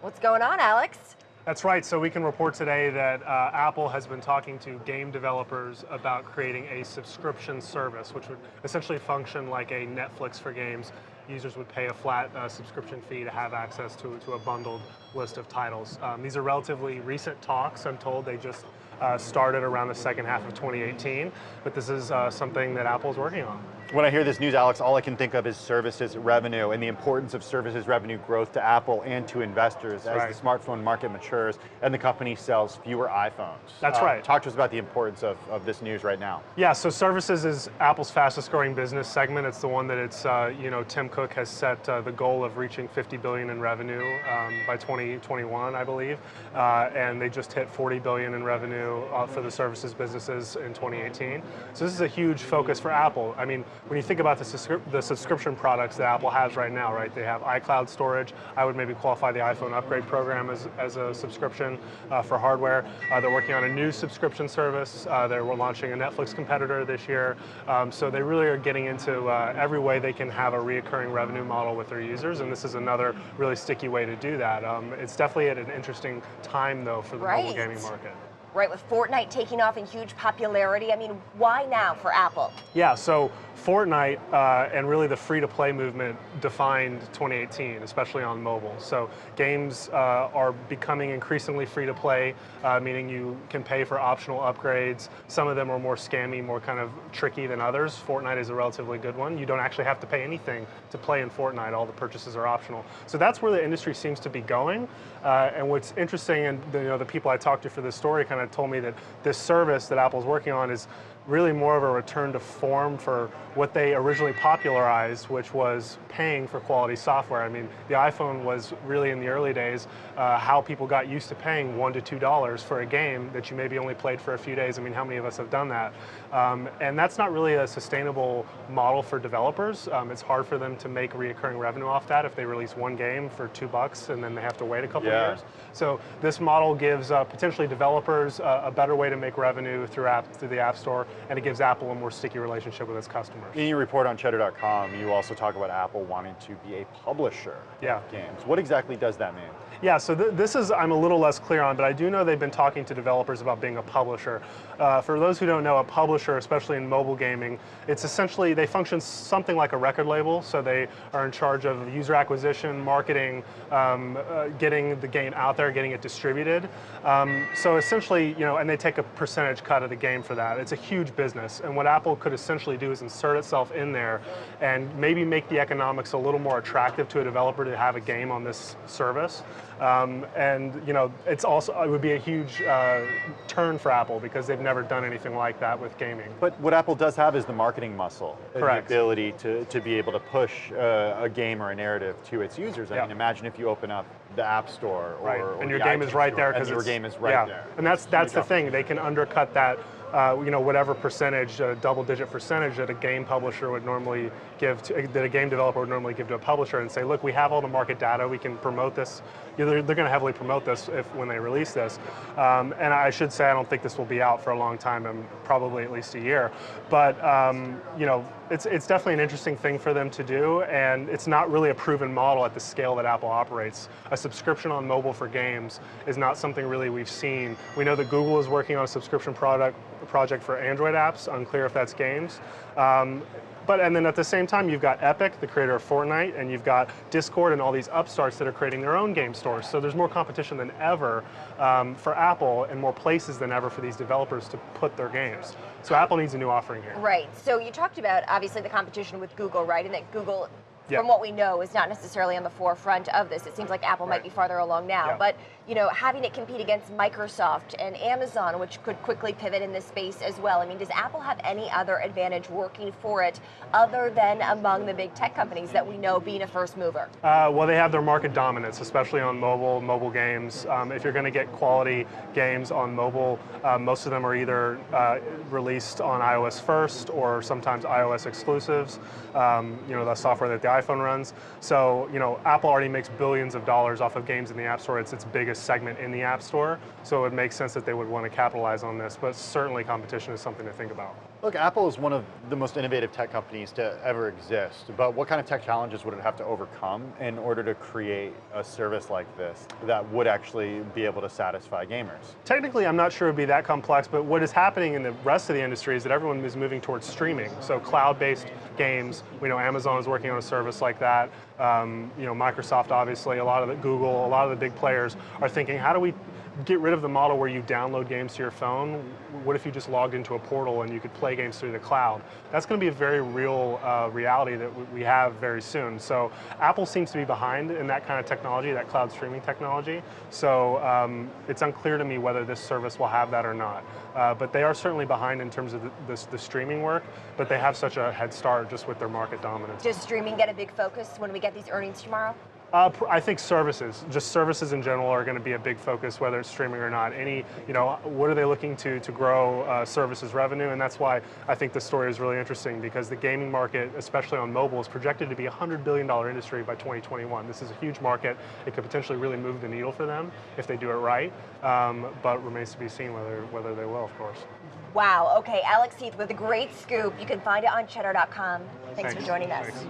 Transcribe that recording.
What's going on, Alex? That's right. So we can report today that Apple has been talking to game developers about creating a subscription service, which would essentially function like a Netflix for games. Users would pay a flat subscription fee to have access to a bundled list of titles. These are relatively recent talks, I'm told. They just started around the second half of 2018, but this is something that Apple is working on. When I hear this news, Alex, all I can think of is services revenue and the importance of services revenue growth to Apple and to investors as the smartphone market matures and the company sells fewer iPhones. That's right. Talk to us about the importance of this news right now. Yeah, so services is Apple's fastest growing business segment. It's the one that it's, Tim Cook has set the goal of reaching $50 billion in revenue by 2021, I believe. And they just hit $40 billion in revenue for the services businesses in 2018. So this is a huge focus for Apple. I mean, when you think about the subscription products that Apple has right now, right? They have iCloud storage. I would maybe qualify the iPhone upgrade program as a subscription for hardware. They're working on a new subscription service. They're launching a Netflix competitor this year. So they really are getting into every way they can have a reoccurring revenue model with their users, and this is another really sticky way to do that. It's definitely at an interesting time, though, for the mobile gaming market. Right, with Fortnite taking off in huge popularity. I mean, why now for Apple? Yeah, so Fortnite and really the free-to-play movement defined 2018, especially on mobile. So games are becoming increasingly free-to-play, meaning you can pay for optional upgrades. Some of them are more scammy, more kind of tricky than others. Fortnite is a relatively good one. You don't actually have to pay anything to play in Fortnite. All the purchases are optional. So that's where the industry seems to be going. And what's interesting, and the people I talked to for this story kind of told me that this service that Apple's working on is really more of a return to form for what they originally popularized, which was paying for quality software. I mean, the iPhone was really in the early days how people got used to paying $1 to $2 for a game that you maybe only played for a few days. I mean, how many of us have done that? And that's not really a sustainable model for developers. It's hard for them to make reoccurring revenue off that if they release one game for $2 and then they have to wait a couple of years. So this model gives potentially developers a better way to make revenue through the App Store, and it gives Apple a more sticky relationship with its customers. In your report on Cheddar.com, you also talk about Apple wanting to be a publisher of games. What exactly does that mean? Yeah, so this is, I'm a little less clear on, but I do know they've been talking to developers about being a publisher. For those who don't know, a publisher, especially in mobile gaming, it's essentially, they function something like a record label, so they are in charge of user acquisition, marketing, getting the game out there, getting it distributed. So essentially, and they take a percentage cut of the game for that. It's a huge business, and what Apple could essentially do is insert itself in there and maybe make the economics a little more attractive to a developer to have a game on this service. It's also, it would be a huge turn for Apple because they've never done anything like that with gaming. But what Apple does have is the marketing muscle, Correct. The ability to be able to push a game or a narrative to its users. I mean, imagine if you open up the App Store or and your game is right there because your game is right there. And that's the thing. They can undercut that. Whatever percentage, double-digit percentage that a game publisher would normally give that a game developer would normally give to a publisher, and say, look, we have all the market data, we can promote this. They're going to heavily promote this when they release this. And I should say, I don't think this will be out for a long time, and probably at least a year. But it's definitely an interesting thing for them to do, and it's not really a proven model at the scale that Apple operates. A subscription on mobile for games is not something really we've seen. We know that Google is working on a subscription project for Android apps, unclear if that's games. And then at the same time, you've got Epic, the creator of Fortnite, and you've got Discord and all these upstarts that are creating their own game stores. So there's more competition than ever for Apple and more places than ever for these developers to put their games. So Apple needs a new offering here. Right, so you talked about, obviously, the competition with Google, right? And that Google, from what we know, is not necessarily on the forefront of this. It seems like Apple might be farther along now. But having it compete against Microsoft and Amazon, which could quickly pivot in this space as well. I mean, does Apple have any other advantage working for it other than among the big tech companies that we know being a first mover? Well, they have their market dominance, especially on mobile games. If you're going to get quality games on mobile, most of them are either released on iOS first or sometimes iOS exclusives, the software that the iPhone runs. So, Apple already makes billions of dollars off of games in the App Store. It's its biggest segment in the App Store. So it makes sense that they would want to capitalize on this, but certainly competition is something to think about. Look, Apple is one of the most innovative tech companies to ever exist, but what kind of tech challenges would it have to overcome in order to create a service like this that would actually be able to satisfy gamers? Technically, I'm not sure it would be that complex, but what is happening in the rest of the industry is that everyone is moving towards streaming. So cloud-based games, we know Amazon is working on a service like that. Microsoft, obviously, Google, a lot of the big players are thinking, how do we get rid of the model where you download games to your phone? What if you just logged into a portal and you could play games through the cloud? That's going to be a very real reality that we have very soon. So Apple seems to be behind in that kind of technology, that cloud streaming technology. So it's unclear to me whether this service will have that or not. But they are certainly behind in terms of the streaming work, but they have such a head start just with their market dominance. Does streaming get a big focus when we get these earnings tomorrow? I think just services in general are going to be a big focus, whether it's streaming or not. What are they looking to grow services revenue? And that's why I think this story is really interesting, because the gaming market, especially on mobile, is projected to be a $100 billion industry by 2021. This is a huge market. It could potentially really move the needle for them if they do it right, but remains to be seen whether they will, of course. Wow, okay, Alex Heath with a great scoop. You can find it on cheddar.com. Thanks for joining us. Thanks.